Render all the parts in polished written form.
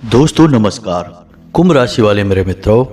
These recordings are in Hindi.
दोस्तों नमस्कार। कुंभ राशि वाले मेरे मित्रों,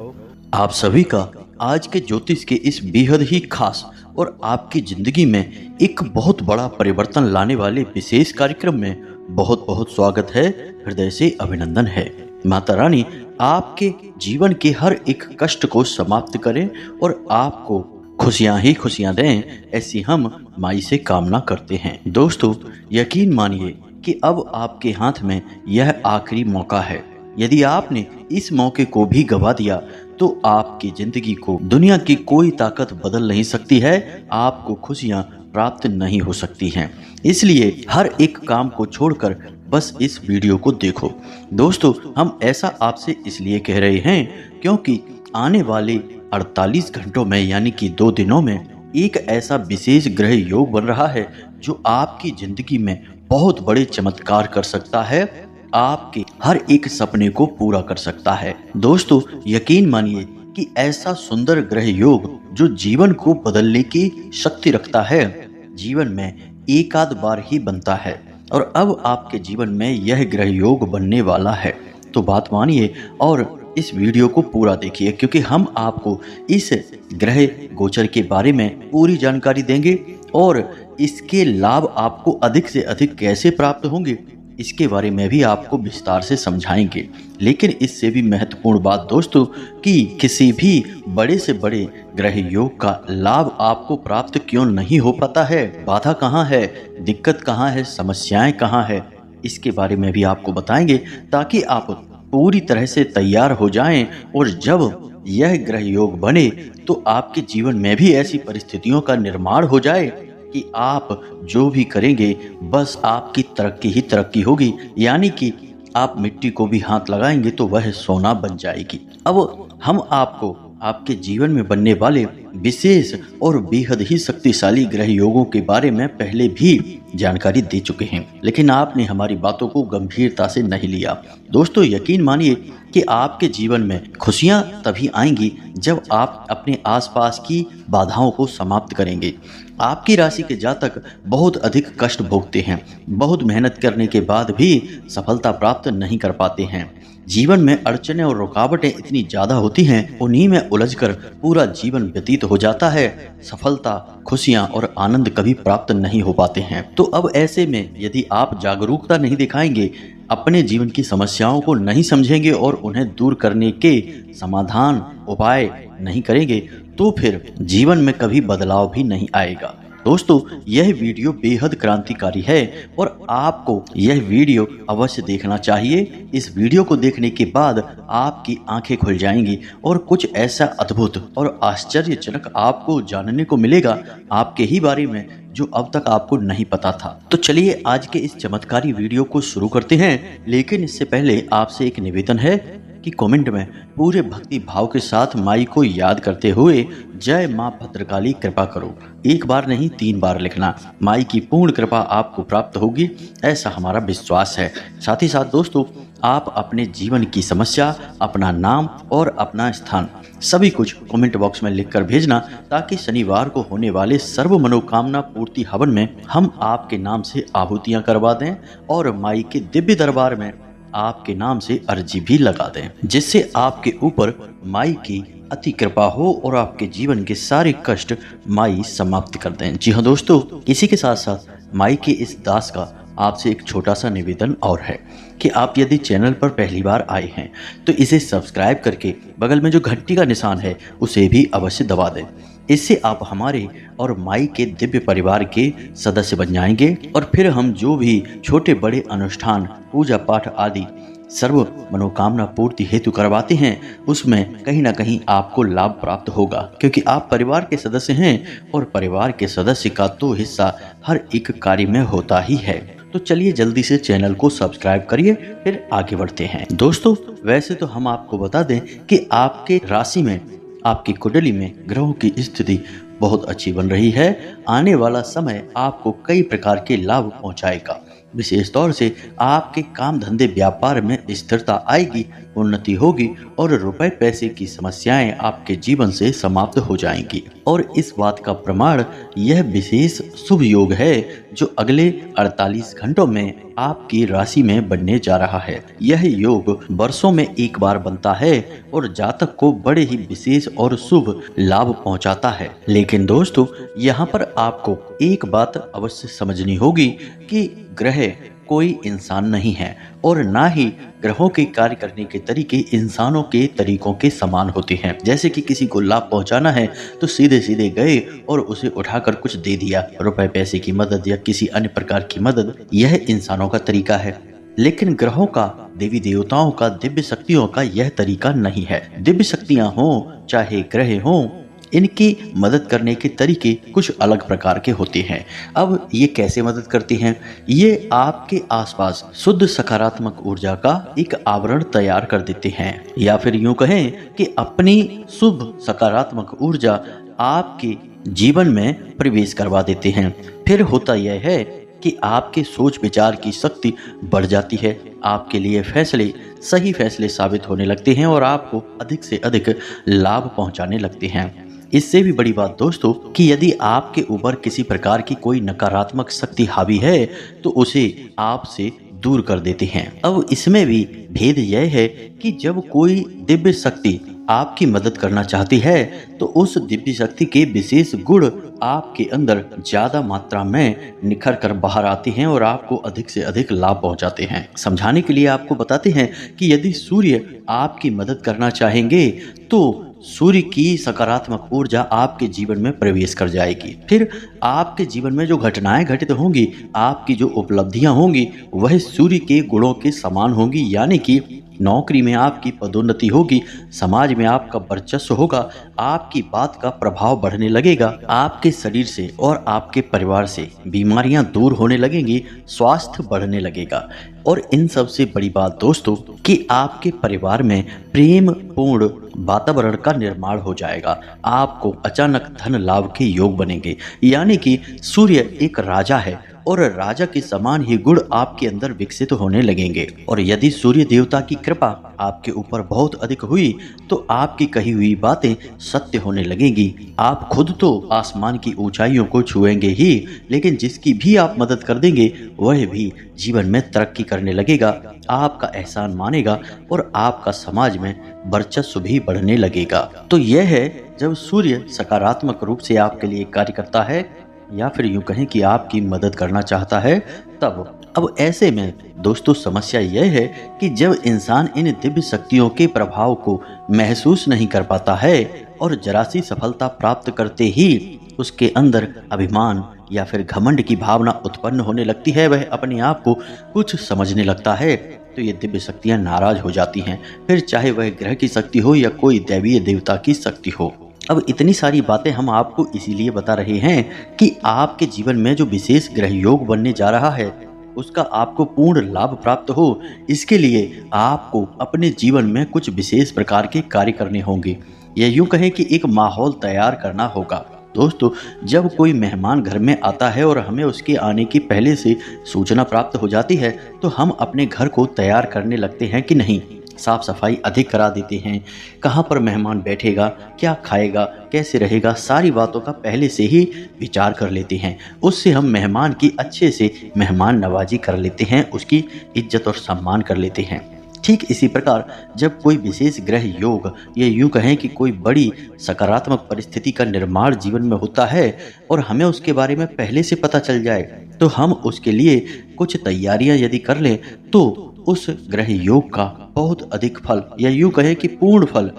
आप सभी का आज के ज्योतिष के इस बेहद ही खास और आपकी जिंदगी में एक बहुत बड़ा परिवर्तन लाने वाले विशेष कार्यक्रम में बहुत बहुत स्वागत है। हृदय से अभिनंदन है। माता रानी आपके जीवन के हर एक कष्ट को समाप्त करें और आपको खुशियां ही खुशियां दें, ऐसी हम माई से कामना करते हैं। दोस्तों यकीन मानिए कि अब आपके हाथ में यह आखिरी मौका है। यदि आपने इस मौके को भी गवा दिया तो आपकी जिंदगी को दुनिया की कोई ताकत बदल नहीं सकती है, आपको खुशियां प्राप्त नहीं हो सकती हैं। इसलिए हर एक काम को छोड़कर बस इस वीडियो को देखो। दोस्तों हम ऐसा आपसे इसलिए कह रहे हैं क्योंकि आने वाले 48 घंटों में यानी कि 2 दिनों में एक ऐसा विशेष ग्रह योग बन रहा है जो आपकी जिंदगी में बहुत बड़े चमत्कार कर सकता है, आपके हर एक सपने को पूरा कर सकता है। दोस्तों यकीन मानिए कि ऐसा सुंदर ग्रह योग जो जीवन को बदलने की शक्ति रखता है, जीवन में एक आध बार ही बनता है और अब आपके जीवन में यह ग्रह योग बनने वाला है। तो बात मानिए और इस वीडियो को पूरा देखिए क्योंकि हम आपको इस ग्रह गोचर के बारे में पूरी जानकारी देंगे और इसके लाभ आपको अधिक से अधिक कैसे प्राप्त होंगे इसके बारे में भी आपको विस्तार से समझाएंगे। लेकिन इससे भी महत्वपूर्ण बात दोस्तों कि किसी भी बड़े से बड़े ग्रह योग का लाभ आपको प्राप्त क्यों नहीं हो पाता है, बाधा कहाँ है, दिक्कत कहाँ है, समस्याएं कहाँ है, इसके बारे में भी आपको बताएंगे ताकि आप पूरी तरह से तैयार हो जाएं और जब यह ग्रह योग बने तो आपके जीवन में भी ऐसी परिस्थितियों का निर्माण हो जाए कि आप जो भी करेंगे बस आपकी तरक्की ही तरक्की होगी, यानी कि आप मिट्टी को भी हाथ लगाएंगे तो वह सोना बन जाएगी। अब हम आपको आपके जीवन में बनने वाले विशेष और बेहद ही शक्तिशाली ग्रह योगों के बारे में पहले भी जानकारी दे चुके हैं, लेकिन आपने हमारी बातों को गंभीरता से नहीं लिया। दोस्तों यकीन मानिए कि आपके जीवन में खुशियां तभी आएंगी जब आप अपने आसपास की बाधाओं को समाप्त करेंगे। आपकी राशि के जातक बहुत अधिक कष्ट भोगते हैं, बहुत मेहनत करने के बाद भी सफलता प्राप्त नहीं कर पाते हैं। जीवन में अड़चनें और रुकावटें इतनी ज्यादा होती हैं, उन्हीं में उलझकर पूरा जीवन व्यतीत हो जाता है। सफलता, खुशियां और आनंद कभी प्राप्त नहीं हो पाते हैं। तो अब ऐसे में यदि आप जागरूकता नहीं दिखाएंगे, अपने जीवन की समस्याओं को नहीं समझेंगे और उन्हें दूर करने के समाधान उपाय नहीं करेंगे तो फिर जीवन में कभी बदलाव भी नहीं आएगा। दोस्तों यह वीडियो बेहद क्रांतिकारी है और आपको यह वीडियो अवश्य देखना चाहिए। इस वीडियो को देखने के बाद आपकी आंखें खुल जाएंगी और कुछ ऐसा अद्भुत और आश्चर्यजनक आपको जानने को मिलेगा आपके ही बारे में जो अब तक आपको नहीं पता था। तो चलिए आज के इस चमत्कारी वीडियो को शुरू करते हैं, लेकिन इससे पहले आपसे एक निवेदन है कि कमेंट में पूरे भक्ति भाव के साथ माई को याद करते हुए जय माँ भद्रकाली कृपा करो एक बार नहीं 3 बार लिखना। माई की पूर्ण कृपा आपको प्राप्त होगी, ऐसा हमारा विश्वास है। साथ ही साथ दोस्तों आप अपने जीवन की समस्या, अपना नाम और अपना स्थान सभी कुछ कमेंट बॉक्स में लिखकर भेजना ताकि शनिवार को होने वाले सर्व मनोकामना पूर्ति हवन में हम आपके नाम से आहुतियां करवा दें और माई के दिव्य दरबार में आपके नाम से अर्जी भी लगा दें, जिससे आपके ऊपर माई की अति कृपा हो और आपके जीवन के सारे कष्ट माई समाप्त कर दें। जी हाँ दोस्तों, इसी के साथ साथ माई के इस दास का आपसे एक छोटा सा निवेदन और है कि आप यदि चैनल पर पहली बार आए हैं तो इसे सब्सक्राइब करके बगल में जो घंटी का निशान है उसे भी अवश्य दबा दें। इससे आप हमारे और माई के दिव्य परिवार के सदस्य बन जाएंगे और फिर हम जो भी छोटे बड़े अनुष्ठान, पूजा पाठ आदि सर्व मनोकामना पूर्ति हेतु करवाते हैं उसमें कहीं ना कहीं आपको लाभ प्राप्त होगा, क्योंकि आप परिवार के सदस्य हैं और परिवार के सदस्य का तो हिस्सा हर एक कार्य में होता ही है। तो चलिए जल्दी से चैनल को सब्सक्राइब करिए, फिर आगे बढ़ते हैं। दोस्तों वैसे तो हम आपको बता दें कि आपके राशि में, आपकी कुंडली में ग्रहों की स्थिति बहुत अच्छी बन रही है। आने वाला समय आपको कई प्रकार के लाभ पहुंचाएगा। विशेष तौर से आपके काम धंधे व्यापार में स्थिरता आएगी, उन्नति होगी और रुपए पैसे की समस्याएं आपके जीवन से समाप्त हो जाएंगी। और इस बात का प्रमाण यह विशेष शुभ योग है जो अगले 48 घंटों में आपकी राशि में बनने जा रहा है। यह योग वर्षों में एक बार बनता है और जातक को बड़े ही विशेष और शुभ लाभ पहुंचाता है। लेकिन दोस्तों, यहाँ पर आपको एक बात अवश्य समझनी होगी कि ग्रह कोई इंसान नहीं है और ना ही ग्रहों के कार्य करने के तरीके इंसानों के तरीकों के समान होते हैं। जैसे कि किसी को लाभ पहुंचाना है तो सीधे सीधे गए और उसे उठाकर कुछ दे दिया, रुपए पैसे की मदद या किसी अन्य प्रकार की मदद, यह इंसानों का तरीका है। लेकिन ग्रहों का, देवी देवताओं का, दिव्य शक्तियों का यह तरीका नहीं है। दिव्य शक्तियां हों चाहे ग्रह हों, इनकी मदद करने के तरीके कुछ अलग प्रकार के होते हैं। अब ये कैसे मदद करती हैं? ये आपके आसपास शुद्ध सकारात्मक ऊर्जा का एक आवरण तैयार कर देते हैं, या फिर यूं कहें कि अपनी शुभ सकारात्मक ऊर्जा आपके जीवन में प्रवेश करवा देते हैं। फिर होता यह है कि आपके सोच विचार की शक्ति बढ़ जाती है। आपके लिए फैसले सही फैसले साबित होने लगते हैं और आपको अधिक से अधिक लाभ पहुंचाने लगते हैं। इससे भी बड़ी बात दोस्तों कि यदि आपके ऊपर किसी प्रकार की कोई नकारात्मक शक्ति हावी है तो उसे आपसे दूर कर देते हैं। अब इसमें भी भेद यह है कि जब कोई दिव्य शक्ति आपकी मदद करना चाहती है तो उस दिव्य शक्ति के विशेष गुण आपके अंदर ज्यादा मात्रा में निखर कर बाहर आते हैं और आपको अधिक से अधिक लाभ पहुंचाते हैं। समझाने के लिए आपको बताते हैं कि यदि सूर्य आपकी मदद करना चाहेंगे तो सूर्य की सकारात्मक ऊर्जा आपके जीवन में प्रवेश कर जाएगी। फिर आपके जीवन में जो घटनाएं घटित होंगी, आपकी जो उपलब्धियां होंगी, वह सूर्य के गुणों के समान होंगी। यानी कि नौकरी में आपकी पदोन्नति होगी, समाज में आपका वर्चस्व होगा, आपकी बात का प्रभाव बढ़ने लगेगा, आपके शरीर से और आपके परिवार से बीमारियां दूर होने लगेंगी, स्वास्थ्य बढ़ने लगेगा। और इन सब से बड़ी बात दोस्तों कि आपके परिवार में प्रेम पूर्ण वातावरण का निर्माण हो जाएगा। आपको अचानक धन लाभ के योग बनेंगे। यानी कि सूर्य एक राजा है और राजा के समान ही गुण आपके अंदर विकसित होने लगेंगे। और यदि सूर्य देवता की कृपा आपके ऊपर बहुत अधिक हुई तो आपकी कही हुई बातें सत्य होने लगेंगी। आप खुद तो आसमान की ऊंचाइयों को छुएंगे ही, लेकिन जिसकी भी आप मदद कर देंगे वह भी जीवन में तरक्की करने लगेगा, आपका एहसान मानेगा और आपका समाज में वर्चस्व भी बढ़ने लगेगा। तो यह है जब सूर्य सकारात्मक रूप से आपके लिए कार्य करता है, या फिर यूं कहें कि आपकी मदद करना चाहता है तब। अब ऐसे में दोस्तों समस्या यह है कि जब इंसान इन दिव्य शक्तियों के प्रभाव को महसूस नहीं कर पाता है और जरा सी सफलता प्राप्त करते ही उसके अंदर अभिमान या फिर घमंड की भावना उत्पन्न होने लगती है, वह अपने आप को कुछ समझने लगता है, तो ये दिव्य शक्तियां नाराज हो जाती हैं। फिर चाहे वह ग्रह की शक्ति हो या कोई दैवीय देवता की शक्ति हो। अब इतनी सारी बातें हम आपको इसीलिए बता रहे हैं कि आपके जीवन में जो विशेष ग्रह योग बनने जा रहा है उसका आपको पूर्ण लाभ प्राप्त हो। इसके लिए आपको अपने जीवन में कुछ विशेष प्रकार के कार्य करने होंगे, या यूं कहें कि एक माहौल तैयार करना होगा। दोस्तों, जब कोई मेहमान घर में आता है और हमें उसके आने की पहले से सूचना प्राप्त हो जाती है तो हम अपने घर को तैयार करने लगते हैं कि नहीं। साफ सफाई अधिक करा देते हैं, कहाँ पर मेहमान बैठेगा, क्या खाएगा, कैसे रहेगा, सारी बातों का पहले से ही विचार कर लेते हैं। उससे हम मेहमान की अच्छे से मेहमान नवाजी कर लेते हैं, उसकी इज्जत और सम्मान कर लेते हैं। ठीक इसी प्रकार जब कोई विशेष ग्रह योग या यूं कहें कि कोई बड़ी सकारात्मक परिस्थिति का निर्माण जीवन में होता है और हमें उसके बारे में पहले से पता चल जाए तो हम उसके लिए कुछ तैयारियां यदि कर लें तो उस ग्रह योग का बहुत अधिक फल या यूं कहें कि पूर्ण फल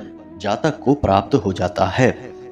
जातक को प्राप्त हो जाता है।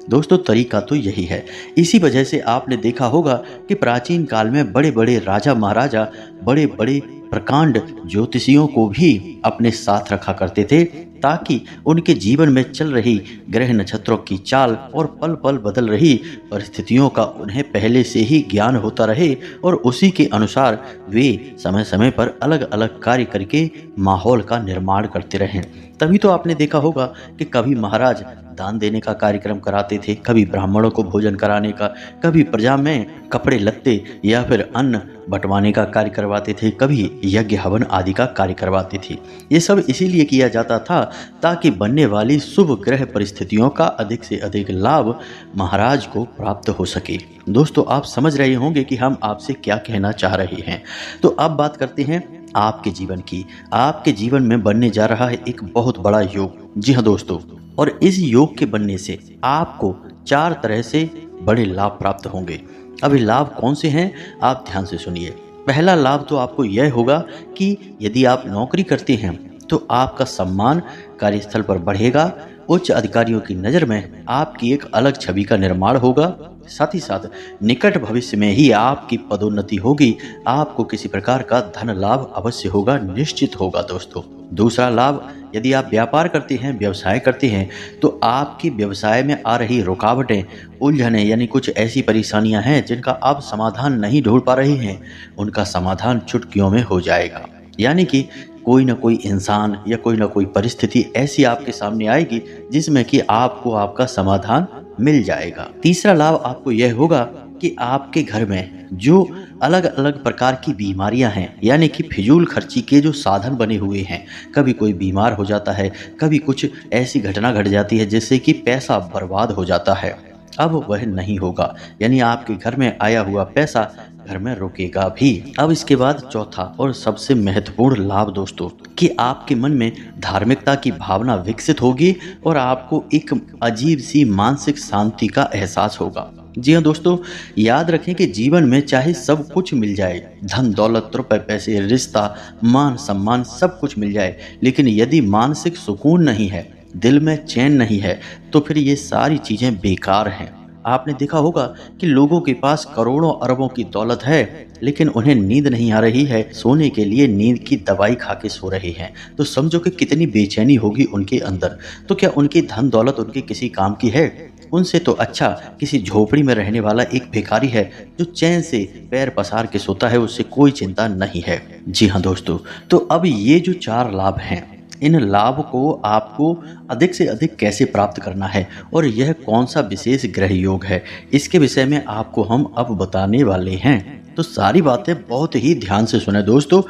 दोस्तों, तरीका तो यही है। इसी वजह से आपने देखा होगा कि प्राचीन काल में बड़े बड़े राजा महाराजा बड़े बड़े प्रकांड ज्योतिषियों को भी अपने साथ रखा करते थे ताकि उनके जीवन में चल रही ग्रह नक्षत्रों की चाल और पल पल बदल रही परिस्थितियों का उन्हें पहले से ही ज्ञान होता रहे और उसी के अनुसार वे समय समय पर अलग अलग कार्य करके माहौल का निर्माण करते रहें। तभी तो आपने देखा होगा कि कभी महाराज दान देने का कार्यक्रम कराते थे, कभी ब्राह्मणों को भोजन कराने का, कभी प्रजा में कपड़े लत्ते या फिर अन्न बंटवाने का कार्य करवाते थे, कभी यज्ञ हवन आदि का कार्य करवाते थे। ये सब इसीलिए किया जाता था ताकि बनने वाली शुभ ग्रह परिस्थितियों का अधिक से अधिक लाभ महाराज को प्राप्त हो सके। दोस्तों, आप समझ रहे होंगे कि हम आपसे क्या कहना चाह रहे हैं। तो अब बात करते हैं आपके जीवन की। आपके जीवन में बनने जा रहा है एक बहुत बड़ा योग। जी हाँ दोस्तों, और इस योग के बनने से आपको 4 तरह से बड़े लाभ प्राप्त होंगे। अब ये लाभ कौन से हैं, आप ध्यान से सुनिए। पहला लाभ तो आपको यह होगा कि यदि आप नौकरी करते हैं तो आपका सम्मान कार्यस्थल पर बढ़ेगा। उच्च अधिकारियों की नज़र में आपकी एक अलग छवि का निर्माण होगा। साथ ही साथ निकट भविष्य में ही आपकी पदोन्नति होगी। आपको किसी प्रकार का धन लाभ अवश्य होगा, निश्चित होगा दोस्तों। दूसरा लाभ, यदि आप व्यापार करते हैं, व्यवसाय करते हैं, तो आपके व्यवसाय में आ रही रुकावटें, उलझनें यानी कुछ ऐसी परेशानियां हैं जिनका आप समाधान नहीं ढूंढ पा रहे हैं, उनका समाधान चुटकियों में हो जाएगा। यानी कि कोई ना कोई इंसान या कोई ना कोई परिस्थिति ऐसी आपके सामने आएगी जिसमें कि आपको आपका समाधान मिल जाएगा। तीसरा लाभ आपको यह होगा कि आपके घर में जो अलग अलग प्रकार की बीमारियां हैं, यानी कि फिजूल खर्ची के जो साधन बने हुए हैं, कभी कोई बीमार हो जाता है, कभी कुछ ऐसी घटना घट जाती है जिससे कि पैसा बर्बाद हो जाता है, अब वह नहीं होगा। यानी आपके घर में आया हुआ पैसा घर में रुकेगा भी। अब इसके बाद चौथा और सबसे महत्वपूर्ण लाभ दोस्तों, कि आपके मन में धार्मिकता की भावना विकसित होगी और आपको एक अजीब सी मानसिक शांति का एहसास होगा। जी हाँ दोस्तों, याद रखें कि जीवन में चाहे सब कुछ मिल जाए, धन दौलत, रुपए पैसे, रिश्ता, मान सम्मान, सब कुछ मिल जाए, लेकिन यदि मानसिक सुकून नहीं है, दिल में चैन नहीं है, तो फिर ये सारी चीजें बेकार हैं। आपने देखा होगा कि लोगों के पास करोड़ों अरबों की दौलत है, लेकिन उन्हें नींद नहीं आ रही है, सोने के लिए नींद की दवाई खा के सो रहे हैं। तो समझो कि कितनी बेचैनी होगी उनके अंदर। तो क्या उनकी धन दौलत उनके किसी काम की है? उनसे तो अच्छा किसी झोपड़ी में रहने वाला एक भिखारी है जो चैन से पैर पसार के सोता है, उससे कोई चिंता नहीं है। जी हाँ दोस्तों, तो अब ये जो 4 लाभ हैं, इन लाभ को आपको अधिक से अधिक कैसे प्राप्त करना है और यह कौन सा विशेष ग्रह योग है, इसके विषय में आपको हम अब बताने वाले हैं। तो सारी बातें बहुत ही ध्यान से सुने दोस्तों,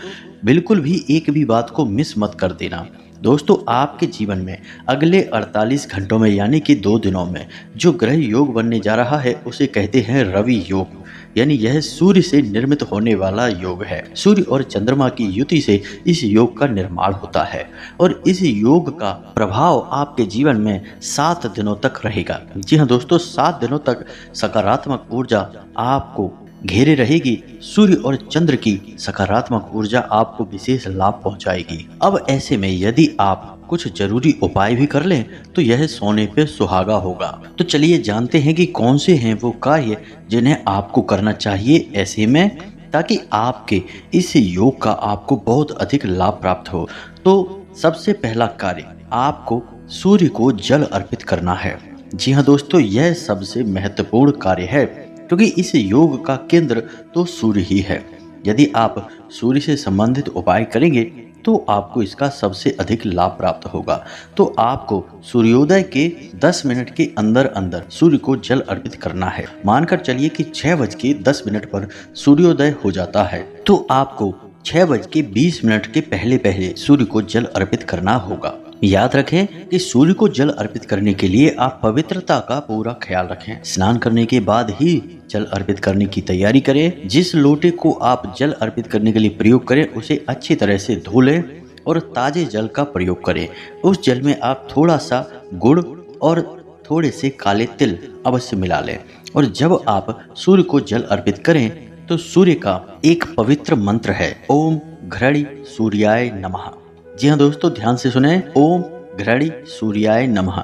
बिल्कुल भी एक भी बात को मिस मत कर देना। दोस्तों, आपके जीवन में अगले 48 घंटों में यानी कि 2 दिनों में जो ग्रह योग बनने जा रहा है उसे कहते हैं रवि योग। यानी यह सूर्य से निर्मित होने वाला योग है। सूर्य और चंद्रमा की युति से इस योग का निर्माण होता है और इस योग का प्रभाव आपके जीवन में 7 दिनों तक रहेगा। जी हाँ दोस्तों, 7 दिनों तक सकारात्मक ऊर्जा आपको घेरे रहेगी। सूर्य और चंद्र की सकारात्मक ऊर्जा आपको विशेष लाभ पहुंचाएगी। अब ऐसे में यदि आप कुछ जरूरी उपाय भी कर लें तो यह सोने पे सुहागा होगा। तो चलिए जानते हैं कि कौन से हैं वो कार्य जिन्हें आपको करना चाहिए ऐसे में, ताकि आपके इस योग का आपको बहुत अधिक लाभ प्राप्त हो। तो सबसे पहला कार्य, आपको सूर्य को जल अर्पित करना है। जी हाँ दोस्तों, यह सबसे महत्वपूर्ण कार्य है क्योंकि इस योग का केंद्र तो सूर्य ही है। यदि आप सूर्य से संबंधित उपाय करेंगे तो आपको इसका सबसे अधिक लाभ प्राप्त होगा। तो आपको सूर्योदय के 10 मिनट के अंदर अंदर सूर्य को जल अर्पित करना है। मानकर चलिए कि 6:10 पर सूर्योदय हो जाता है, तो आपको 6:20 के पहले पहले सूर्य को जल अर्पित करना होगा। याद रखें कि सूर्य को जल अर्पित करने के लिए आप पवित्रता का पूरा ख्याल रखें। स्नान करने के बाद ही जल अर्पित करने की तैयारी करें। जिस लोटे को आप जल अर्पित करने के लिए प्रयोग करें उसे अच्छी तरह से धो लें और ताजे जल का प्रयोग करें। उस जल में आप थोड़ा सा गुड़ और थोड़े से काले तिल अवश्य मिला लें और जब आप सूर्य को जल अर्पित करें तो सूर्य का एक पवित्र मंत्र है, ओम घृणी सूर्याय नमः। जी हाँ दोस्तों, ध्यान से सुने, ओम घृणी सूर्याय नमः।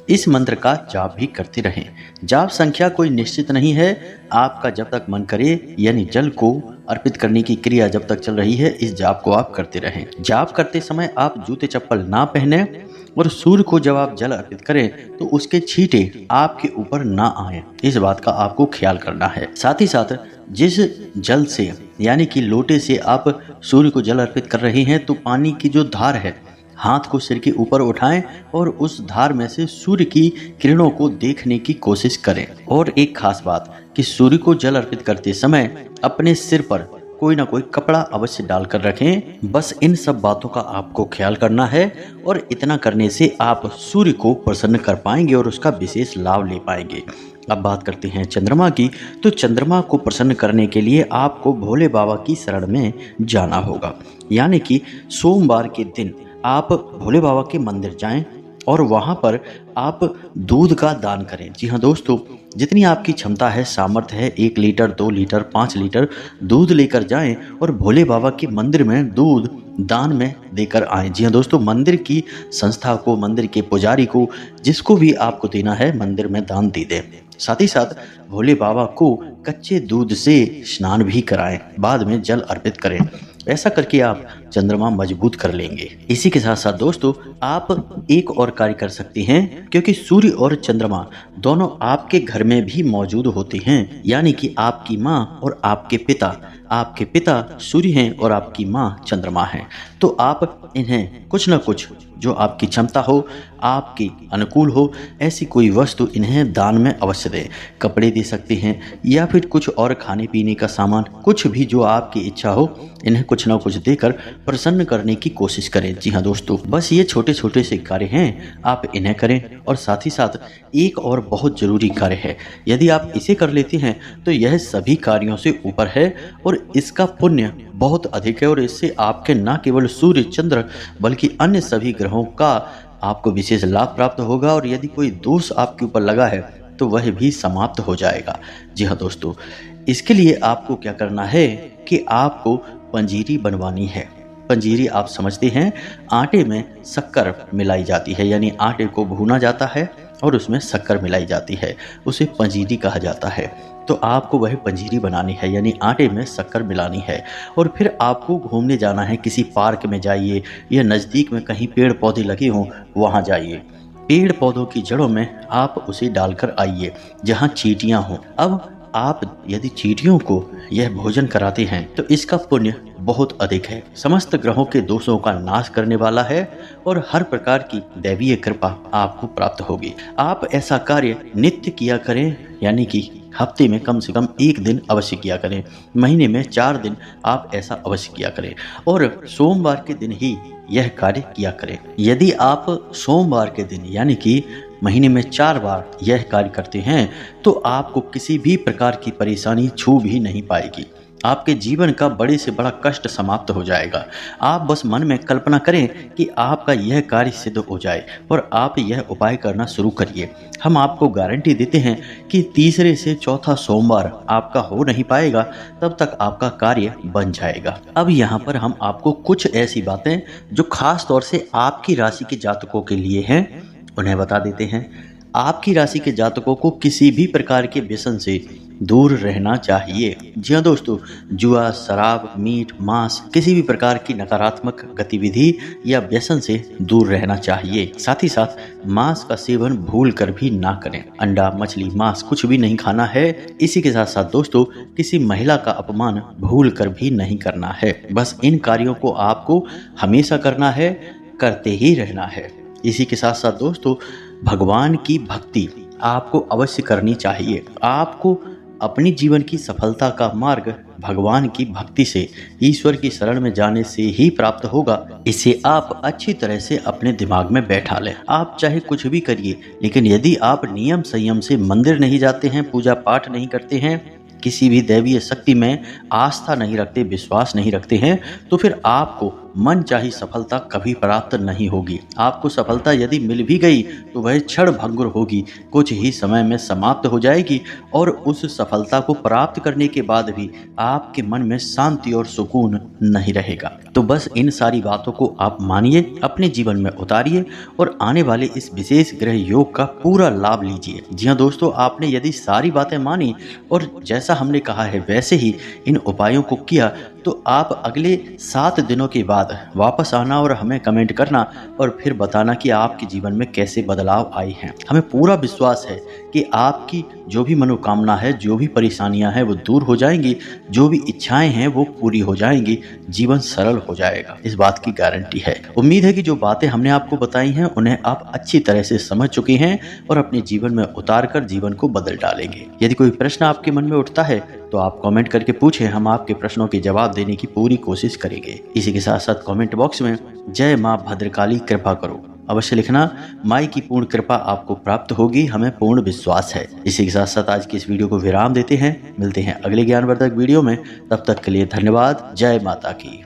इस मंत्र का जाप भी करते रहें। जाप संख्या कोई निश्चित नहीं है, आपका जब तक मन करे, यानी जल को अर्पित करने की क्रिया जब तक चल रही है इस जाप को आप करते रहें। जाप करते समय आप जूते चप्पल ना पहने और सूर्य को जब आप जल अर्पित करें तो उसके छींटे आपके ऊपर ना आए, इस बात का आपको ख्याल करना है। साथ ही साथ जिस जल से यानी कि लोटे से आप सूर्य को जल अर्पित कर रहे हैं तो पानी की जो धार है, हाथ को सिर के ऊपर उठाएं और उस धार में से सूर्य की किरणों को देखने की कोशिश करें। और एक खास बात कि सूर्य को जल अर्पित करते समय अपने सिर पर कोई ना कोई कपड़ा अवश्य डालकर रखें। बस इन सब बातों का आपको ख्याल करना है और इतना करने से आप सूर्य को प्रसन्न कर पाएंगे और उसका विशेष लाभ ले पाएंगे। अब बात करते हैं चंद्रमा की। तो चंद्रमा को प्रसन्न करने के लिए आपको भोले बाबा की शरण में जाना होगा, यानी कि सोमवार के दिन आप भोले बाबा के मंदिर जाएं और वहाँ पर आप दूध का दान करें। जी हाँ दोस्तों, जितनी आपकी क्षमता है, सामर्थ्य है, 1 लीटर, 2 लीटर, 5 लीटर दूध लेकर जाएं और भोले बाबा के मंदिर में दूध दान में देकर आएं। जी हाँ दोस्तों, मंदिर की संस्था को, मंदिर के पुजारी को, जिसको भी आपको देना है मंदिर में दान दे दें। साथ ही साथ भोले बाबा को कच्चे दूध से स्नान भी कराएं, बाद में जल अर्पित करें। ऐसा करके आप चंद्रमा मजबूत कर लेंगे। इसी के साथ साथ दोस्तों, आप एक और कार्य कर सकते हैं, क्योंकि सूर्य और चंद्रमा दोनों आपके घर में भी मौजूद होते हैं, यानी कि आपकी माँ और आपके पिता सूर्य हैं और आपकी माँ चंद्रमा हैं। तो आप इन्हें कुछ न कुछ, जो आपकी क्षमता हो, आपके अनुकूल हो, ऐसी कोई वस्तु इन्हें दान में अवश्य दें। कपड़े दे सकते हैं या फिर कुछ और खाने पीने का सामान, कुछ भी जो आपकी इच्छा हो, इन्हें कुछ ना कुछ देकर प्रसन्न करने की कोशिश करें। जी हाँ दोस्तों, बस ये छोटे छोटे से कार्य हैं, आप इन्हें करें। और साथ ही साथ एक और बहुत जरूरी कार्य है, यदि आप इसे कर लेते हैं तो यह सभी कार्यों से ऊपर है और इसका पुण्य बहुत अधिक है और इससे आपके न केवल सूर्य, चंद्र, बल्कि अन्य सभी ग्रहों का आपको विशेष लाभ प्राप्त होगा और यदि कोई दोष आपके ऊपर लगा है तो वह भी समाप्त हो जाएगा। जी हाँ दोस्तों, इसके लिए आपको क्या करना है कि आपको पंजीरी बनवानी है। पंजीरी आप समझते हैं, आटे में शक्कर मिलाई जाती है, यानी आटे को भूना जाता है और उसमें शक्कर मिलाई जाती है, उसे पंजीरी कहा जाता है। तो आपको वह पंजीरी बनानी है, यानी आटे में शक्कर मिलानी है और फिर आपको घूमने जाना है। किसी पार्क में जाइए या नज़दीक में कहीं पेड़ पौधे लगे हों वहाँ जाइए, पेड़ पौधों की जड़ों में आप उसे डालकर आइए जहाँ चींटियाँ हों। अब आप यदि चींटियों को यह भोजन कराते हैं तो इसका पुण्य बहुत अधिक है, समस्त ग्रहों के दोषों का नाश करने वाला है और हर प्रकार की दैवीय कृपा आपको प्राप्त होगी। आप ऐसा कार्य नित्य किया करें, यानी कि हफ्ते में कम से कम 1 दिन अवश्य किया करें, महीने में 4 दिन आप ऐसा अवश्य किया करें और सोमवार के दिन ही यह कार्य किया करें। यदि आप सोमवार के दिन, यानी कि महीने में 4 बार यह कार्य करते हैं तो आपको किसी भी प्रकार की परेशानी छू भी नहीं पाएगी। आपके जीवन का बड़े से बड़ा कष्ट समाप्त हो जाएगा। आप बस मन में कल्पना करें कि आपका यह कार्य सिद्ध हो जाए और आप यह उपाय करना शुरू करिए। हम आपको गारंटी देते हैं कि तीसरे से चौथा सोमवार आपका हो नहीं पाएगा, तब तक आपका कार्य बन जाएगा। अब यहाँ पर हम आपको कुछ ऐसी बातें जो खास तौर से आपकी राशि के जातकों के लिए हैं, उन्हें बता देते हैं। आपकी राशि के जातकों को किसी भी प्रकार के व्यसन से दूर रहना चाहिए। जी हाँ दोस्तों, जुआ, शराब, मीट, मांस, किसी भी प्रकार की नकारात्मक गतिविधि या व्यसन से दूर रहना चाहिए। साथ ही साथ मांस का सेवन भूल कर भी ना करें। अंडा, मछली, मांस कुछ भी नहीं खाना है। इसी के साथ साथ दोस्तों, किसी महिला का अपमान भूल कर भी नहीं करना है। बस इन कार्यों को आपको हमेशा करना है, करते ही रहना है। इसी के साथ साथ दोस्तों, भगवान की भक्ति आपको अवश्य करनी चाहिए। आपको अपनी जीवन की सफलता का मार्ग भगवान की भक्ति से, ईश्वर की शरण में जाने से ही प्राप्त होगा। इसे आप अच्छी तरह से अपने दिमाग में बैठा लें। आप चाहे कुछ भी करिए, लेकिन यदि आप नियम संयम से मंदिर नहीं जाते हैं, पूजा पाठ नहीं करते हैं, किसी भी दैवीय शक्ति में आस्था नहीं रखते, विश्वास नहीं रखते हैं, तो फिर आपको मन चाही सफलता कभी प्राप्त नहीं होगी। आपको सफलता यदि मिल भी गई तो वह क्षण भंगुर होगी, कुछ ही समय में समाप्त हो जाएगी और उस सफलता को प्राप्त करने के बाद भी आपके मन में शांति और सुकून नहीं रहेगा। तो बस इन सारी बातों को आप मानिए, अपने जीवन में उतारिए और आने वाले इस विशेष ग्रह योग का पूरा लाभ लीजिए। जी हाँ दोस्तों, आपने यदि सारी बातें मानी और जैसा हमने कहा है वैसे ही इन उपायों को किया तो आप अगले 7 दिनों के बाद वापस आना और हमें कमेंट करना और फिर बताना कि आपके जीवन में कैसे बदलाव आए हैं। हमें पूरा विश्वास है कि आपकी जो भी मनोकामना है, जो भी परेशानियां हैं वो दूर हो जाएंगी, जो भी इच्छाएं हैं वो पूरी हो जाएंगी, जीवन सरल हो जाएगा, इस बात की गारंटी है। उम्मीद है कि जो बातें हमने आपको बताई हैं उन्हें आप अच्छी तरह से समझ चुके हैं और अपने जीवन में उतार कर जीवन को बदल डालेंगे। यदि कोई प्रश्न आपके मन में उठता है तो आप कमेंट करके पूछें, हम आपके प्रश्नों के जवाब देने की पूरी कोशिश करेंगे। इसी के साथ साथ कमेंट बॉक्स में जय माँ भद्रकाली कृपा करो अवश्य लिखना। माई की पूर्ण कृपा आपको प्राप्त होगी, हमें पूर्ण विश्वास है। इसी के साथ साथ आज की इस वीडियो को विराम देते हैं। मिलते हैं अगले ज्ञानवर्धक वीडियो में, तब तक के लिए धन्यवाद। जय माता की।